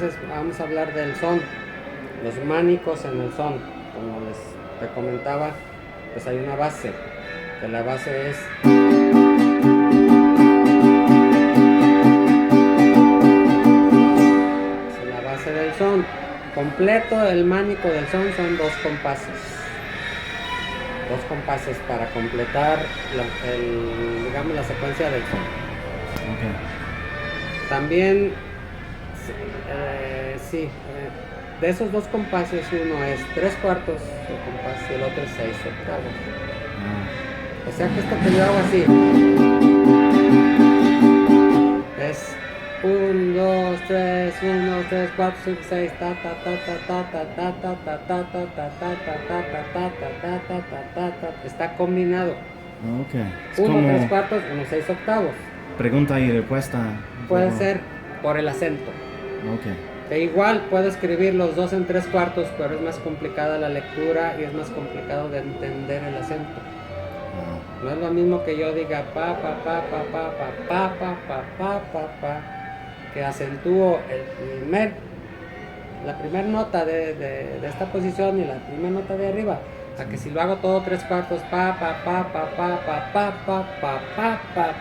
Entonces vamos a hablar del son, los mánicos en el son. Como te comentaba, pues hay una base, que la base es la base del son. Completo el mánico del son son dos compases para completar digamos la secuencia del son. Okay. También de esos dos compases, uno es 3/4 de compás y el otro es 6/8. O sea que esto que yo hago así es 1, 2, 3, 1, 2, 3, 4, 5, 6, ta ta ta ta ta ta ta ta ta ta ta ta ta ta ta ta. Está combinado. Okay. 1 3/4, 1 6/8. Pregunta y respuesta. Puede ser por el acento. Okay. Que igual puedo escribir los dos en 3/4, pero es más complicada la lectura y es más complicado de entender el acento. No es lo mismo que yo diga pa pa pa pa pa pa pa pa pa pa pa pa, que acentúo la primera nota de esta posición y la primera nota de arriba, a que si lo hago todo 3/4 pa pa pa pa pa pa pa pa pa pa pa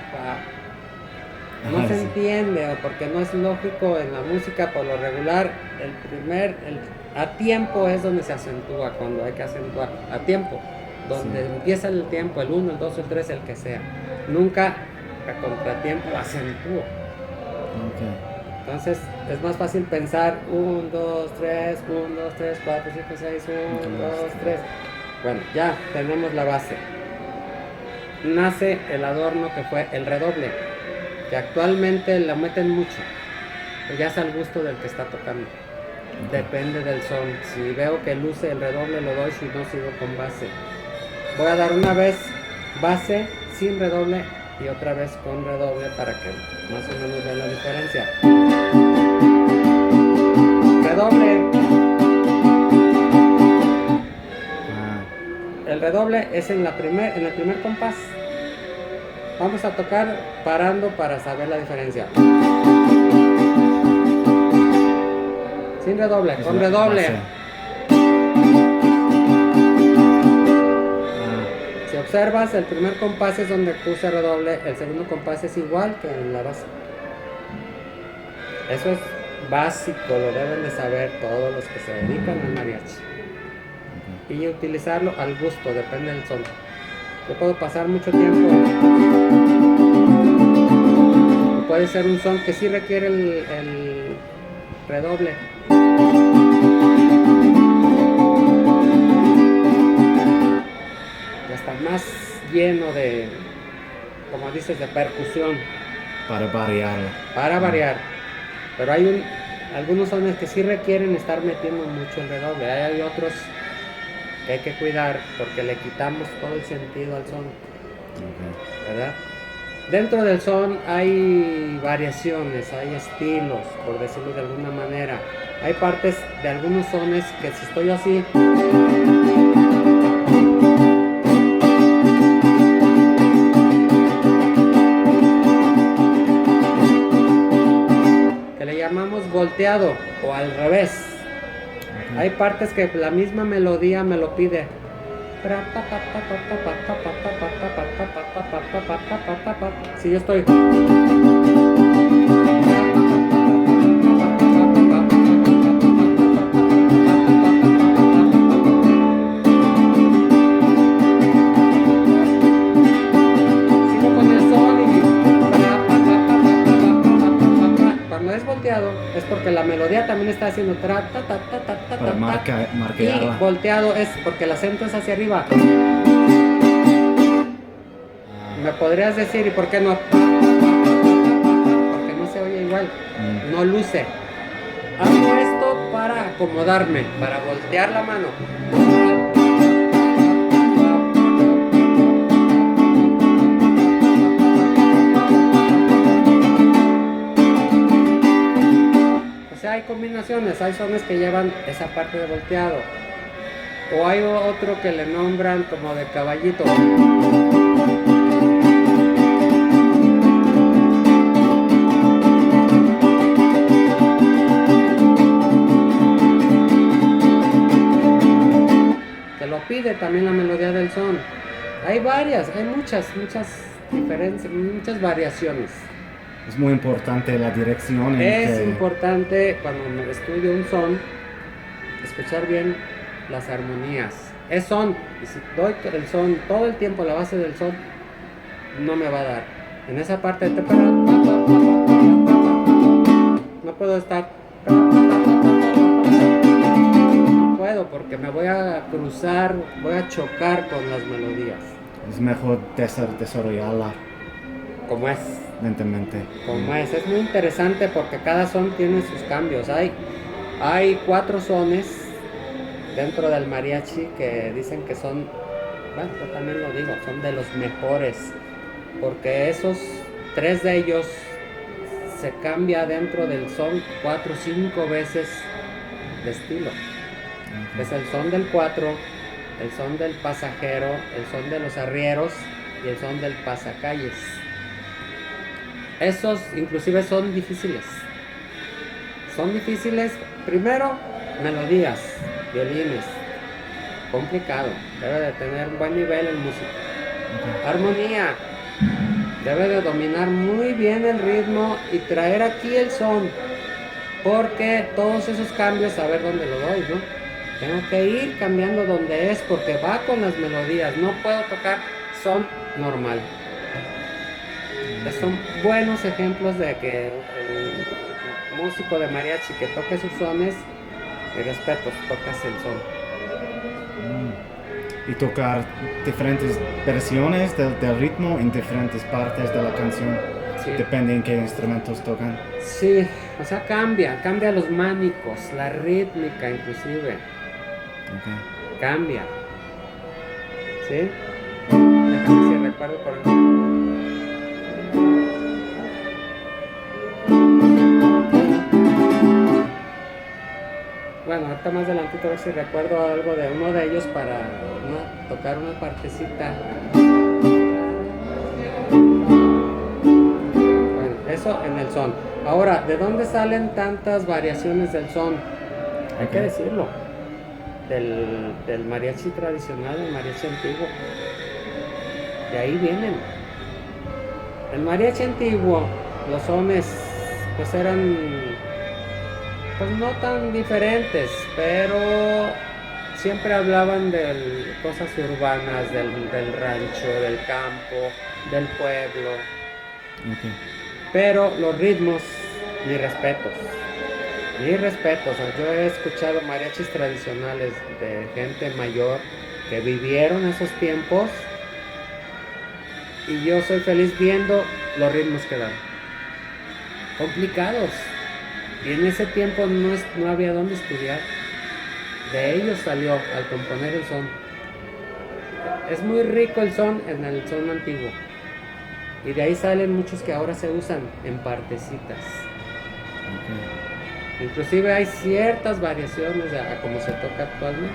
no se entiende, o porque no es lógico en la música. Por lo regular a tiempo es donde se acentúa, cuando hay que acentuar a tiempo, donde empieza el tiempo, el 1, el 2, el 3, el que sea, nunca a contratiempo acentúo. Entonces es más fácil pensar 1, 2, 3, 1, 2, 3, 4, 5, 6, 1, 2, 3. Bueno, ya tenemos la base. Nace el adorno que fue el redoble, que actualmente la meten mucho, pues ya es al gusto del que está tocando. Depende del son. Si veo que luce el redoble lo doy, si no sigo con base. Voy a dar una vez base sin redoble y otra vez con redoble para que más o menos vean la diferencia. Redoble. El redoble es en el primer compás. Vamos a tocar parando para saber la diferencia. Sin redoble, con redoble. Si observas, el primer compás es donde puse redoble, el segundo compás es igual que en la base. Eso es básico, lo deben de saber todos los que se dedican al mariachi. Y utilizarlo al gusto, depende del son. Yo puedo pasar mucho tiempo. Puede ser un son que sí requiere el redoble. Ya está más lleno de, como dices, de percusión. Para variar. Para variar. Pero hay algunos sones que sí requieren estar metiendo mucho el redoble. Hay otros que hay que cuidar porque le quitamos todo el sentido al son. ¿Verdad? Dentro del son hay variaciones, hay estilos, por decirlo de alguna manera. Hay partes de algunos sones que si estoy así, que le llamamos volteado o al revés. Hay partes que la misma melodía me lo pide. Si yo estoy, sigo con el sol y cuando es volteado es porque la melodía también está haciendo y volteado es porque el acento es hacia arriba. Me podrías decir, ¿y por qué no? Porque no se oye igual, no luce. Hago esto para acomodarme, para voltear la mano. O sea, hay combinaciones, hay sones que llevan esa parte de volteado. O hay otro que le nombran como de caballito. también la melodía del son. Hay varias, hay muchas diferencias, muchas variaciones. Es muy importante la dirección en Es que... importante cuando me estudio un son, escuchar bien las armonías. Es son, y si doy el son todo el tiempo, la base del son, no me va a dar. En esa parte de... No puedo estar... No puedo porque me voy a cruzar, voy a chocar con las melodías. Es mejor desarrollarla Como es. lentamente. Como es muy interesante porque cada son tiene sus cambios. Hay 4 sones dentro del mariachi que dicen que son, bueno, yo también lo digo, son de los mejores, porque esos 3 de ellos se cambia dentro del son 4 o 5 veces de estilo. Es el son del 4, el son del pasajero, el son de los arrieros y el son del pasacalles. Esos inclusive son difíciles. Son difíciles, primero, melodías, violines. Complicado. Debe de tener un buen nivel el músico. Armonía. Debe de dominar muy bien el ritmo y traer aquí el son. Porque todos esos cambios, a ver dónde lo doy, ¿no? Tengo que ir cambiando donde es porque va con las melodías. No puedo tocar son normal. Son buenos ejemplos de que el músico de mariachi que toque sus sones, y respeto, tocas el son. Y tocar diferentes versiones del ritmo en diferentes partes de la canción. Sí. Depende en qué instrumentos tocan. Sí, o sea, cambia los mánicos, la rítmica inclusive. Okay. Cambia. ¿Sí? Déjame si recuerdo por ejemplo. Bueno, ahorita más adelantito a ver si recuerdo algo de uno de ellos para tocar una partecita. Bueno, eso en el son. Ahora, ¿de dónde salen tantas variaciones del son? Hay que decirlo. Del mariachi tradicional, del mariachi antiguo. De ahí vienen. El mariachi antiguo, los sones, pues eran... pues no tan diferentes, pero siempre hablaban de cosas urbanas, del rancho, del campo, del pueblo. Okay. Pero los ritmos, mis respetos. O sea, yo he escuchado mariachis tradicionales de gente mayor que vivieron esos tiempos y yo soy feliz viendo los ritmos que dan. Complicados. Y en ese tiempo no había dónde estudiar. De ellos salió al componer el son. Es muy rico el son en el son antiguo. Y de ahí salen muchos que ahora se usan en partecitas. Okay. Inclusive hay ciertas variaciones a como se toca actualmente.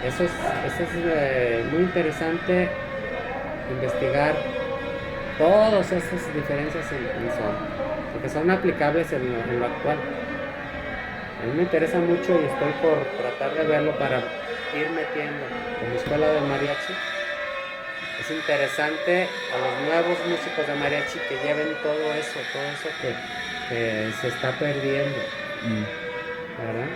Eso es muy interesante investigar todas esas diferencias en son, porque son aplicables en lo actual. A mí me interesa mucho y estoy por tratar de verlo para ir metiendo como escuela de mariachi. Es interesante a los nuevos músicos de mariachi que lleven todo eso que se está perdiendo, ¿verdad?